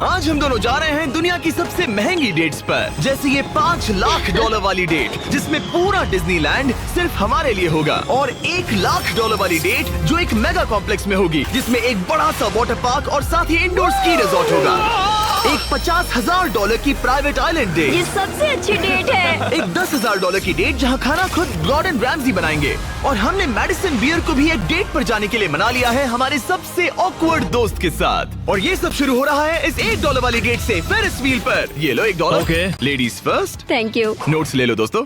आज हम दोनों जा रहे हैं दुनिया की सबसे महंगी डेट्स पर, जैसे ये $5 लाख वाली डेट जिसमें पूरा डिज्नीलैंड सिर्फ हमारे लिए होगा, और $1 लाख वाली डेट जो एक मेगा कॉम्प्लेक्स में होगी जिसमें एक बड़ा सा वाटर पार्क और साथ ही इंडोर स्की रिजॉर्ट होगा। एक $50,000 की प्राइवेट आइलैंड डेट, ये सबसे अच्छी डेट है। एक $10,000 की डेट जहां खाना खुद गॉर्डन रैमजी बनाएंगे, और हमने मेडिसन बियर को भी एक डेट पर जाने के लिए मना लिया है हमारे सबसे ऑकवर्ड दोस्त के साथ। और ये सब शुरू हो रहा है इस $1 वाली डेट से फेरिस व्हील पर। ये लो $1। Okay. Ladies first. Thank you. Notes ले लो दोस्तों।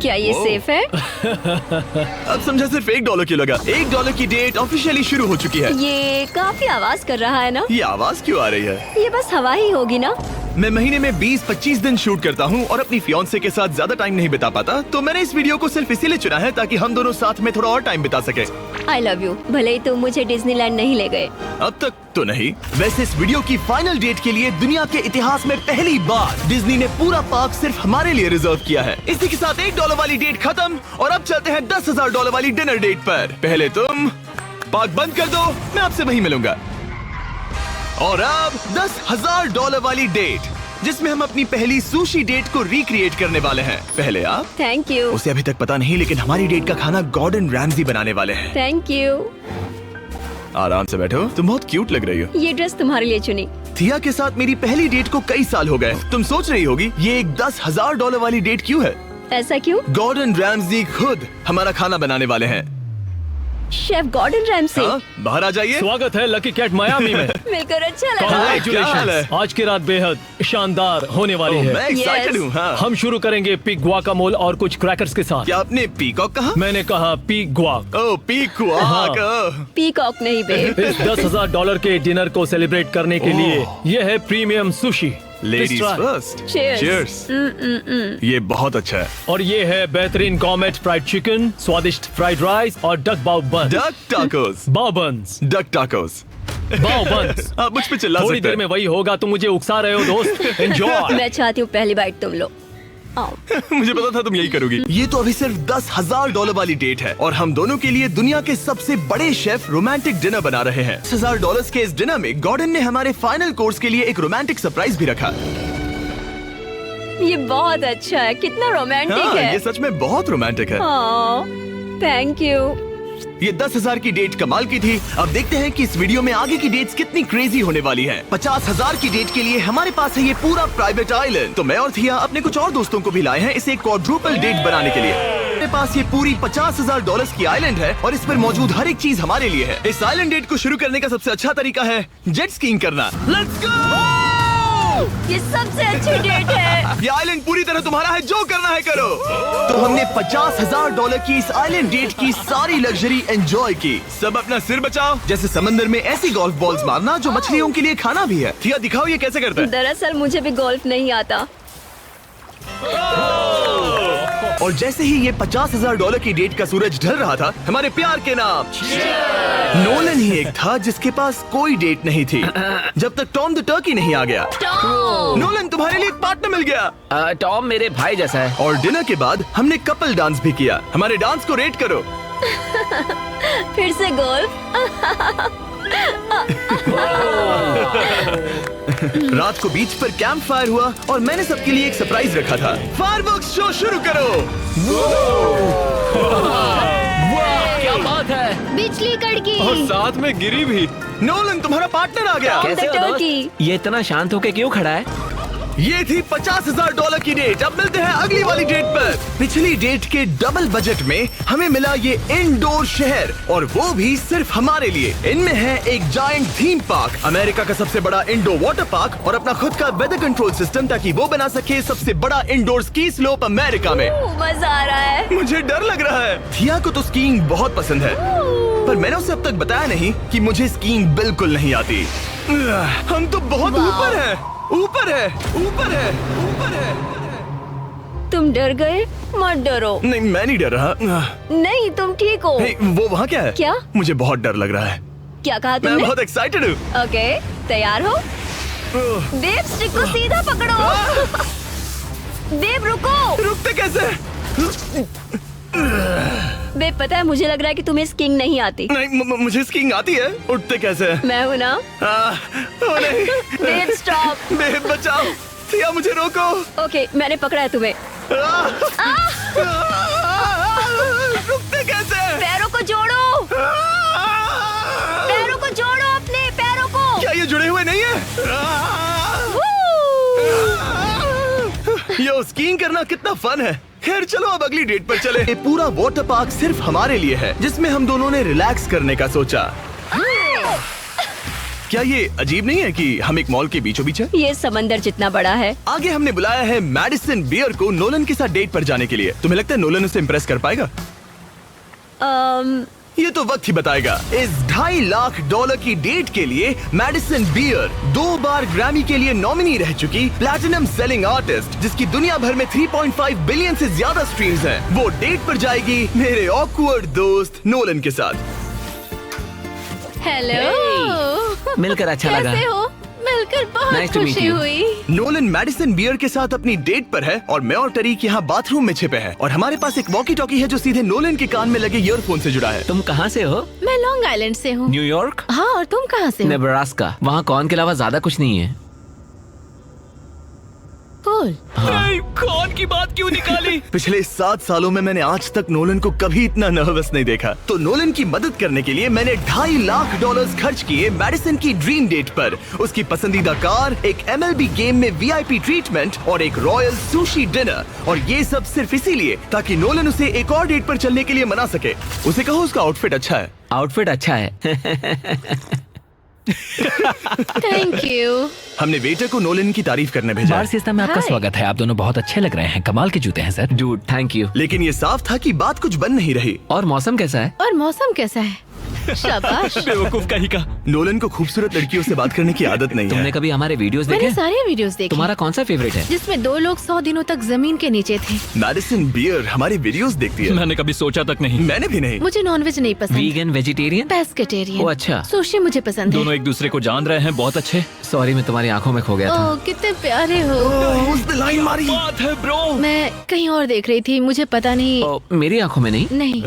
क्या ये सेफ है? अब समझा सिर्फ $1 क्यों लगा। $1 की डेट ऑफिशियली शुरू हो चुकी है। ये काफी आवाज कर रहा है ना? ये आवाज क्यों आ रही है? ये बस हवा ही होगी ना? मैं महीने में 20-25 दिन शूट करता हूँ और अपनी फियांसे के साथ ज्यादा टाइम नहीं बिता पाता, तो मैंने इस वीडियो को सिर्फ इसीलिए चुना है ताकि हम दोनों साथ में थोड़ा और टाइम बिता सके। I love you. भले ही तुम मुझे डिज्नीलैंड नहीं ले गए। अब तक तो नहीं। वैसे इस वीडियो की फाइनल डेट के लिए दुनिया के इतिहास में पहली बार डिज्नी ने पूरा पार्क सिर्फ हमारे लिए रिजर्व किया है। इसी के साथ $1 वाली डेट खत्म और अब चलते हैं $10,000 वाली डिनर डेट पर। पहले तुम पार्क बंद कर दो, मैं आपसे वहीं मिलूंगा। और अब $10,000 वाली डेट जिसमें हम अपनी पहली सुशी डेट को रिक्रिएट करने वाले हैं। पहले आप। Thank you. उसे अभी तक पता नहीं, लेकिन हमारी डेट का खाना गॉर्डन रैमजी बनाने वाले हैं। Thank you. आराम से बैठो, तुम बहुत क्यूट लग रही हो। ये ड्रेस तुम्हारे लिए चुनी। थिया के साथ मेरी पहली डेट को कई साल हो गए। तुम सोच रही होगी ये एक $10,000 वाली डेट क्यों है? ऐसा क्यों? गॉर्डन रैमजी खुद हमारा खाना बनाने वाले हैं। Chef Gordon Ramsay. हाँ, बाहर आ जाइए। स्वागत है लकी कैट मायामी में। मिलकर अच्छा लगा। क्या हाल Congratulations! है? आज की रात बेहद शानदार होने वाली मैं है। Excited Yes. हूँ। हाँ। हम शुरू करेंगे पिग गुआकामोल और कुछ क्रैकर्स के साथ। क्या आपने पीकॉक कहा? मैंने कहा पिग गुआक। ओह पीकॉक। हाँ। पीकॉक नहीं बेब। इस $10,000 के डिनर को सेलिब्रेट करने के लिए ये है premium sushi. Ladies Please try. First. Cheers. Cheers. ये बहुत अच्छा है। और ये है बेहतरीन गॉर्मेट फ्राइड चिकन, स्वादिष्ट फ्राइड राइस और डक बाउ बन। Duck tacos. बाउ बन्स। Duck tacos. बाउ बन्स। आप मुझ पे चिल्ला थोड़ी सकते देर में हैं। वही होगा, तुम मुझे उकसा रहे हो दोस्त। एंजॉय। मैं चाहती हूँ पहली बाइट तुम लो। आओ। मुझे पता था तुम यही करोगी। ये तो अभी सिर्फ $10,000 वाली डेट है और हम दोनों के लिए दुनिया के सबसे बड़े शेफ रोमांटिक डिनर बना रहे हैं। $10,000 के इस डिनर में गॉर्डन ने हमारे फाइनल कोर्स के लिए एक रोमांटिक सरप्राइज भी रखा। ये बहुत अच्छा है। कितना रोमांटिक हाँ, है। ये सच में बहुत रोमांटिक है। Thank you. ये 10,000 की डेट कमाल की थी। अब देखते हैं कि इस वीडियो में आगे की डेट्स कितनी क्रेजी होने वाली हैं। 50,000 की डेट के लिए हमारे पास है ये पूरा प्राइवेट आइलैंड। तो मैं और थिया अपने कुछ और दोस्तों को भी लाए हैं इसे क्वाड्रुपल डेट बनाने के लिए। हमारे पास ये पूरी $50,000 की आइलैंड है और इस पर मौजूद हर एक चीज हमारे लिए है। इस आइलैंड डेट को शुरू करने का सबसे अच्छा तरीका है जेट स्कीइंग करना। Let's go! ये सबसे अच्छी डेट है। ये आइलैंड पूरी तरह तुम्हारा है, जो करना है करो। तो हमने $50,000 की इस आइलैंड डेट की सारी लग्जरी एंजॉय की। सब अपना सिर बचाओ, जैसे समंदर में ऐसी गोल्फ बॉल्स मारना जो मछलियों के लिए खाना भी है। थिया दिखाओ ये कैसे करता है। दरअसल मुझे भी गोल्फ नहीं आता। और जैसे ही ये $50,000 की डेट का सूरज ढल रहा था, हमारे प्यार के नाम नोलन ही एक था जिसके पास कोई डेट नहीं थी जब तक टॉम द टर्की नहीं आ गया। नोलन तुम्हारे लिए एक पार्टनर मिल गया। टॉम मेरे भाई जैसा है। और डिनर के बाद हमने कपल डांस भी किया। हमारे डांस को रेट करो। फिर से गोल्फ। रात को बीच पर कैंप फायर हुआ और मैंने सबके लिए एक सरप्राइज रखा था। फायरवर्क्स शो शुरू करो। वाह क्या बात है। बिजली कड़की। और साथ में गिरी भी। नोलन तुम्हारा पार्टनर आ गया। कैसे हो टर्की। दोस्त? ये इतना शांत होके क्यों खड़ा है? ये थी $50,000 की डेट। अब मिलते हैं अगली वाली डेट पर। पिछली डेट के डबल बजट में हमें मिला ये इंडोर शहर, और वो भी सिर्फ हमारे लिए। इनमें है एक जायंट थीम पार्क, अमेरिका का सबसे बड़ा इंडोर वाटर पार्क, और अपना खुद का वेदर कंट्रोल सिस्टम ताकि वो बना सके सबसे बड़ा इंडोर स्की स्लोप अमेरिका में। मजा आ रहा है। मुझे डर लग रहा है। थिया को तो स्कीइंग बहुत पसंद है, पर मैंने उसे अब तक बताया नहीं कि मुझे स्कीइंग बिल्कुल नहीं आती। हम तो बहुत ऊपर है, ऊपर है, ऊपर है, ऊपर है। तुम डर गए? मत डरो। नहीं मैं नहीं डर रहा। नहीं तुम ठीक हो। हे, वो वहाँ क्या है? क्या? मुझे बहुत डर लग रहा है। क्या कहा मैं तुमने? बहुत एक्साइटेड हूँ। ओके तैयार हो? देव स्टिक को सीधा पकड़ो। देव रुको। रुकते कैसे? बेब पता है मुझे लग रहा है कि तुम्हें स्कीइंग नहीं आती। नहीं मुझे स्कीइंग आती है। उठते कैसे? मैं हूँ ना। ओ नहीं। देव स्टॉप। बेब बचाओ, सिया मुझे रोको। ओके, मैंने पकड़ा है तुम्हें। रुकते कैसे? पैरों को जोड़ो, पैरों को जोड़ो, अपने पैरों को। क्या ये जुड़े हुए नहीं है? यो, स्कीइंग करना कितना फन है। खैर चलो अब अगली डेट पर चले। ये पूरा वाटर पार्क सिर्फ हमारे लिए है, जिसमें हम दोनों ने रिलैक्स करने का सोचा। क्या ये अजीब नहीं है कि हम एक मॉल के बीचों बीच है? ये समंदर जितना बड़ा है। आगे हमने बुलाया है मैडिसन बियर को नोलन के साथ डेट पर जाने के लिए। तुम्हें लगता है नोलन उसे इम्प्रेस कर पाएगा? ये तो वक्त ही बताएगा। इस $2.5 लाख की डेट के लिए मैडिसन बियर 2 बार ग्रैमी के लिए नॉमिनी रह चुकी प्लैटिनम सेलिंग आर्टिस्ट, जिसकी दुनिया भर में 3.5 बिलियन से ज्यादा स्ट्रीम्स हैं, वो डेट पर जाएगी मेरे ऑकवर्ड दोस्त नोलन के साथ। हेलो, मिलकर अच्छा लगा। कैसे हो? मिलकर बहुत Nice to meet खुशी you. हुई। नोलन मैडिसन बियर के साथ अपनी डेट पर है और मैं और टरीक यहाँ बाथरूम में छिपे हैं, और हमारे पास एक वॉकी टॉकी है जो सीधे नोलन के कान में लगे ईयरफोन से जुड़ा है। तुम कहाँ से हो? मैं लॉन्ग आइलैंड से हूँ। न्यूयॉर्क? हाँ, और तुम कहाँ से हो? नेब्रास्का। वहाँ कॉर्न के अलावा ज्यादा कुछ नहीं है। कूल। नहीं, कौन की बात क्यों निकाली? पिछले 7 सालों में मैंने आज तक नोलन को कभी इतना नर्वस नहीं देखा। तो नोलन की मदद करने के लिए मैंने $2.5 लाख खर्च किए मैडिसन की ड्रीम डेट पर। उसकी पसंदीदा कार, एक MLB गेम में VIP ट्रीटमेंट और एक रॉयल सुशी डिनर। और ये सब सिर्फ इसीलिए ताकि नोलन उसे एक और डेट पर चलने के लिए मना सके। उसे कहो उसका आउटफिट अच्छा है। आउटफिट अच्छा है। Thank you. हमने वेटर को नोलन की तारीफ करने भेजा बार है। सिस्टम में आपका Hi. स्वागत है। आप दोनों बहुत अच्छे लग रहे हैं। कमाल के जूते हैं सर। Dude, thank you. लेकिन ये साफ था कि बात कुछ बन नहीं रही। और मौसम कैसा है? और मौसम कैसा है? शाबाश। बेवकूफ का ही का। नोलन को खूबसूरत लड़कियों से बात करने की आदत नहीं तुमने है। कभी हमारे वीडियोस देखे? मैंने सारे वीडियोस देखे। तुम्हारा कौन सा फेवरेट है? जिसमें 2 लोग 100 दिनों तक जमीन के नीचे थे। मैडिसन बियर हमारी वीडियोस देखती है। मैंने कभी सोचा तक नहीं। मैंने भी नहीं। मुझे नॉनवेज नहीं पसंद। Vegan, vegetarian? पेस्केटेरियन। ओ, अच्छा। सुशी मुझे पसंद है। दोनों एक दूसरे को जान रहे हैं, बहुत अच्छे। सॉरी, मैं तुम्हारी आंखों में खो गया था। ओह, कितने प्यारे हो। उसने लाइन मारी। बात है ब्रो। मैं कहीं और देख रही थी, मुझे पता नहीं। ओ, मेरी आंखों में नहीं। नहीं।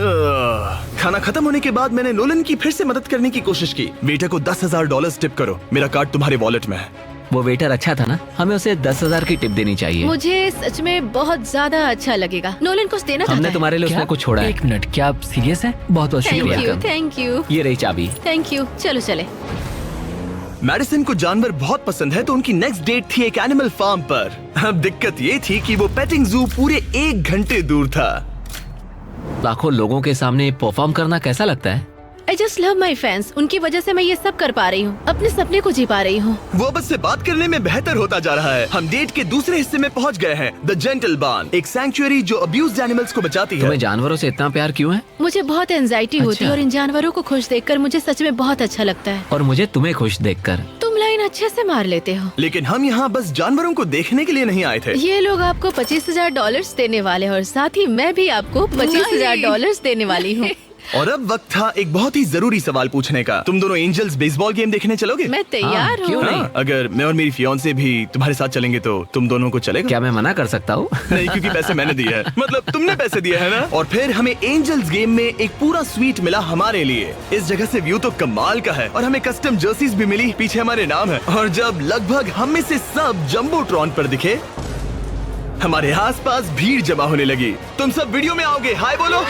खाना खत्म होने के बाद मैंने नोलन की फिर से मदद करने की कोशिश की। वेटर को $10,000 टिप करो। मेरा कार्ड तुम्हारे वॉलेट में है। वो वेटर अच्छा था ना? हमें उसे 10,000 की टिप देनी चाहिए। मुझे सच में बहुत ज्यादा अच्छा लगेगा। नोलन कुछ देना हमने चाहता है। तुम्हारे लिए उसमें कुछ छोड़ा है। 1 मिनट, क्या आप सीरियस हैं? बहुत बहुत थैंक शुक्रिया। यू, थैंक यू, ये रही चाबी। Thank you. चलो चले। मैडिसन को जानवर बहुत पसंद है, तो उनकी नेक्स्ट डेट थी एक एनिमल फार्म पर। अब दिक्कत ये थी कि वो पेटिंग जू पूरे 1 घंटे दूर था। लाखों लोगों के सामने परफॉर्म करना कैसा लगता है? I just love my fans. उनकी वजह से मैं ये सब कर पा रही हूँ। अपने सपने को जी पा रही हूँ। वो बस से बात करने में बेहतर होता जा रहा है। हम डेट के दूसरे हिस्से में पहुंच गए हैं। द जेंटल बार्न, एक सैंक्चुअरी जो अब्यूज्ड एनिमल्स को बचाती है। तुम्हें जानवरों से इतना प्यार क्यों है? मुझे बहुत एंजाइटी होती है अच्छा। और इन जानवरों को खुश देखकर मुझे सच में बहुत अच्छा लगता है। और मुझे तुम्हें खुश देखकर। तुम लाइन अच्छे से मार लेते हो। लेकिन हम यहाँ बस जानवरों को देखने के लिए नहीं आए थे। ये लोग आपको $25,000 देने वाले हैं और साथ ही मैं भी आपको $25,000 देने वाली हूँ। और अब वक्त था एक बहुत ही जरूरी सवाल पूछने का। तुम दोनों एंजल्स बेसबॉल गेम देखने चलोगे? मैं तैयार हाँ, क्यों हूँ। नहीं? हाँ, अगर मैं और मेरी फियांसे भी तुम्हारे साथ चलेंगे तो तुम दोनों को चलेगा? क्या मैं मना कर सकता हूँ? नहीं, क्योंकि पैसे मैंने दिए हैं। मतलब तुमने पैसे दिए हैं ना। और फिर हमें एंजल्स गेम में एक पूरा स्वीट मिला हमारे लिए। इस जगह से व्यू तो कमाल का है और हमें कस्टम जर्सीज भी मिली, पीछे हमारे नाम है। और जब लगभग हम में से सब जंबोट्रॉन पर दिखे, हमारे आसपास भीड़ जमा होने लगी। तुम सब वीडियो में आओगे? हाय बोलो।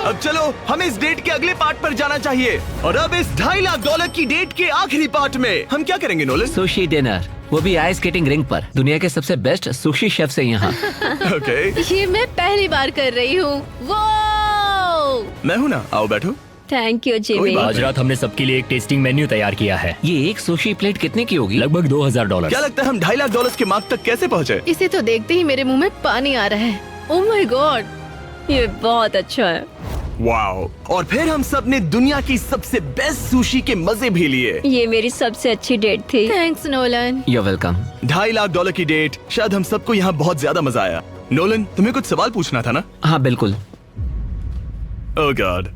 अब चलो, हमें इस डेट के अगले पार्ट पर जाना चाहिए। और अब इस $2.5 लाख की डेट के आखिरी पार्ट में हम क्या करेंगे नोलन? सुशी डिनर, वो भी आइस स्केटिंग रिंग पर। दुनिया के सबसे बेस्ट सुशी शेफ से यहाँ। ओके, ये मैं पहली बार कर रही हूँ। वो मैं हूँ ना, आओ बैठो। Thank you Jimmy. आज रात हमने सबके लिए एक टेस्टिंग मेन्यू तैयार किया है। ये एक सुशी प्लेट कितने की होगी? लगभग $2,000। क्या लगता है हम $2.5 लाख के मार्क तक कैसे पहुँचे? इसे तो देखते ही मेरे मुंह में पानी आ रहा है। ओह माय गॉड, ये बहुत अच्छा है। वाओ! और फिर हम सब ने दुनिया की सबसे बेस्ट सुशी के मजे भी लिए। ये मेरी सबसे अच्छी डेट थी। Thanks Nolan. You're welcome। $2.5 lakh की डेट, शायद हम सबको यहाँ बहुत ज्यादा मजा आया। नोलन, तुम्हें कुछ सवाल पूछना था ना? हाँ बिल्कुल। ओह गॉड,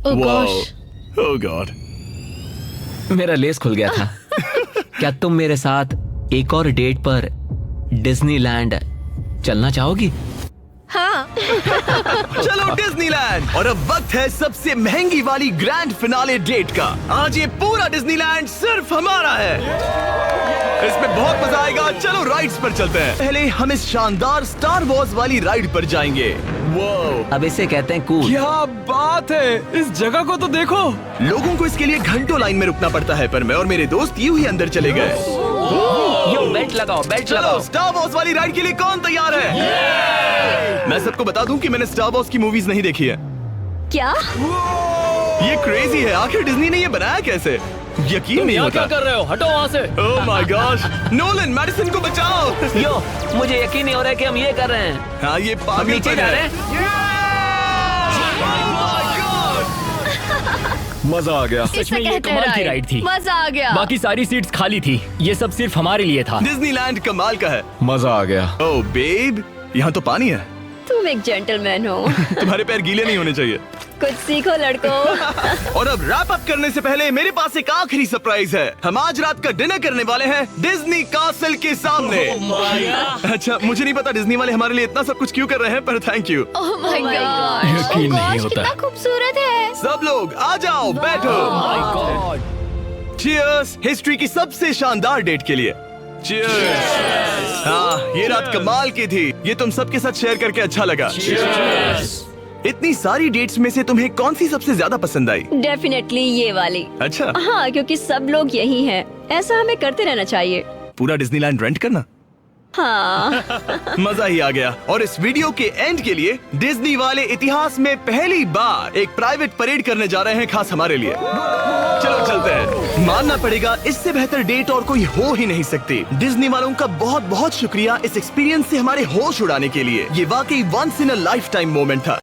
ओह वाओ, गॉश, ओह गॉड। मेरा लेस खुल गया था। क्या तुम मेरे साथ एक और डेट पर डिज्नीलैंड चलना चाहोगी? हाँ। चलो डिज्नीलैंड। और अब वक्त है सबसे महंगी वाली ग्रैंड फिनाले डेट का। आज ये पूरा डिज्नीलैंड सिर्फ हमारा है। इसमें बहुत मजा आएगा। चलो राइड्स पर चलते हैं। पहले हम इस शानदार स्टार वॉर्स वाली राइड पर जाएंगे। वो अब इसे कहते हैं कूल। क्या बात है, इस जगह को तो देखो। लोगों को इसके लिए घंटों लाइन में रुकना पड़ता है, पर मैं और मेरे दोस्त यूं ही अंदर चले गए। यो बेल्ट लगाओ, बेल्ट चलो लगाओ। स्टार वॉर्स वाली राइड के लिए कौन तैयार है? मैं सबको बता दूं कि मैंने स्टार वॉर्स की मूवीज नहीं देखी है। क्या? ये क्रेजी है। आखिर डिज्नी ने ये बनाया कैसे? यकीन तुम नहीं यहाँ होता। क्या कर रहे हो? हटो वहाँ से। Oh my gosh, Nolan Madison को बचाओ। यो, मुझे यकीन नहीं हो रहा है कि हम ये कर रहे हैं। हाँ ये हम पागल नीचे जा रहे हैं। मजा आ गया। सच इसे में ये कहते कमाल की हैं राइड थी। मजा आ गया। बाकी सारी सीट्स खाली थी। ये सब सिर्फ हमारे लिए था। डिज्नीलैंड कमाल का है। मजा आ गया। ओह बेब, यहाँ तो पानी है। तुम एक जेंटलमैन हो। तुम्हारे पैर गीले नहीं होने चाहिए। कुछ सीखो लड़कों। और अब रैप अप करने से पहले मेरे पास एक आखिरी सरप्राइज है। हम आज रात का डिनर करने वाले हैं डिज्नी कासल के सामने। अच्छा, मुझे नहीं पता डिज्नी वाले हमारे लिए इतना सब कुछ क्यों कर रहे हैं, पर thank you. Oh my God, यकीन नहीं होता। कितना खूबसूरत है। सब लोग आ जाओ, बैठो। चीयर्स हिस्ट्री की सबसे शानदार डेट के लिए। चीयर्स। हाँ, ये रात कमाल की थी। ये तुम सबके साथ शेयर करके अच्छा लगा। इतनी सारी डेट्स में से तुम्हें कौन सी सबसे ज्यादा पसंद आई? डेफिनेटली ये वाली। अच्छा, हाँ, क्योंकि सब लोग यही हैं। ऐसा हमें करते रहना चाहिए। पूरा डिज्नीलैंड रेंट करना। हाँ। मजा ही आ गया। और इस वीडियो के एंड के लिए डिज्नी वाले इतिहास में पहली बार एक प्राइवेट परेड करने जा रहे हैं, खास हमारे लिए। चलो चलते हैं। मानना पड़ेगा, इससे बेहतर डेट और कोई हो ही नहीं सकती। डिज्नी वालों का बहुत बहुत शुक्रिया इस एक्सपीरियंस से हमारे होश उड़ाने के लिए। ये वाकई once in a lifetime moment था।